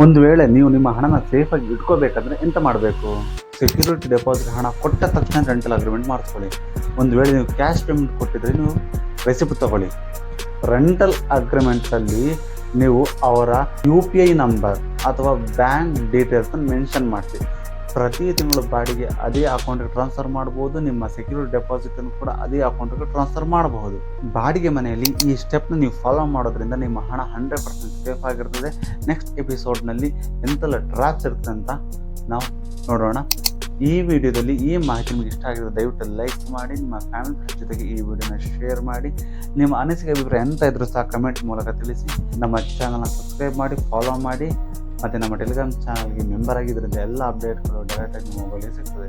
ಒಂದು ವೇಳೆ ನೀವು ನಿಮ್ಮ ಹಣನ ಸೇಫಾಗಿ ಇಟ್ಕೋಬೇಕಂದ್ರೆ ಎಂತ ಮಾಡಬೇಕು? ಸೆಕ್ಯೂರಿಟಿ ಡೆಪಾಸಿಟ್ ಹಣ ಕೊಟ್ಟ ತಕ್ಷಣ ರೆಂಟಲ್ ಅಗ್ರಿಮೆಂಟ್ ಮಾಡಿಸ್ಕೊಳ್ಳಿ. ಒಂದು ವೇಳೆ ನೀವು ಕ್ಯಾಶ್ ಪೇಮೆಂಟ್ ಕೊಟ್ಟಿದ್ರೆ ನೀವು ರೆಸಿಪ್ಟ್ ತಗೊಳ್ಳಿ. ರೆಂಟಲ್ ಅಗ್ರಿಮೆಂಟಲ್ಲಿ ನೀವು ಅವರ UPI ನಂಬರ್ ಅಥವಾ ಬ್ಯಾಂಕ್ ಡೀಟೇಲ್ಸನ್ನು ಮೆನ್ಷನ್ ಮಾಡಿಸಿ. ಪ್ರತಿ ತಿಂಗಳು ಬಾಡಿಗೆ ಅದೇ ಅಕೌಂಟ್ಗೆ ಟ್ರಾನ್ಸ್ಫರ್ ಮಾಡ್ಬೋದು. ನಿಮ್ಮ ಸೆಕ್ಯೂರಿಟಿ ಡೆಪಾಸಿಟನ್ನು ಕೂಡ ಅದೇ ಅಕೌಂಟ್ಗೆ ಟ್ರಾನ್ಸ್ಫರ್ ಮಾಡಬಹುದು. ಬಾಡಿಗೆ ಮನೆಯಲ್ಲಿ ಈ ಸ್ಟೆಪ್ನ ನೀವು ಫಾಲೋ ಮಾಡೋದ್ರಿಂದ ನಿಮ್ಮ ಹಣ 100% ಸೇಫ್ ಆಗಿರ್ತದೆ. ನೆಕ್ಸ್ಟ್ ಎಪಿಸೋಡ್ನಲ್ಲಿ ಎಂತೆಲ್ಲ ಟ್ರಾಪ್ಸ್ ಇರುತ್ತೆ ಅಂತ ನಾವು ನೋಡೋಣ. ಈ ವಿಡಿಯೋದಲ್ಲಿ ಈ ಮಾಹಿತಿ ನಿಮಗೆ ಇಷ್ಟ ಆಗಿದ್ರೆ ದಯವಿಟ್ಟು ಲೈಕ್ ಮಾಡಿ, ನಿಮ್ಮ ಫ್ಯಾಮಿಲಿ ಫ್ರೆಂಡ್ಸ್ ಜೊತೆಗೆ ಈ ವಿಡಿಯೋನ ಶೇರ್ ಮಾಡಿ. ನಿಮ್ಮ ಅನಿಸಿಕೆ ಅಭಿಪ್ರಾಯ ಎಂತ ಇದ್ರೂ ಸಹ ಕಮೆಂಟ್ ಮೂಲಕ ತಿಳಿಸಿ. ನಮ್ಮ ಚಾನಲ್ನ ಸಬ್ಸ್ಕ್ರೈಬ್ ಮಾಡಿ, ಫಾಲೋ ಮಾಡಿ, ಮತ್ತು ನಮ್ಮ ಟೆಲಿಗ್ರಾಮ್ ಚಾನಲ್ಗೆ ಮೆಂಬರ್ ಆಗಿದ್ದರಿಂದ ಎಲ್ಲ ಅಪ್ಡೇಟ್ಗಳು ಡೈರೆಕ್ಟಾಗಿ ನಿಮ್ಮ ಮೊಬೈಲ್ಗೆ ಸಿಗ್ತದೆ.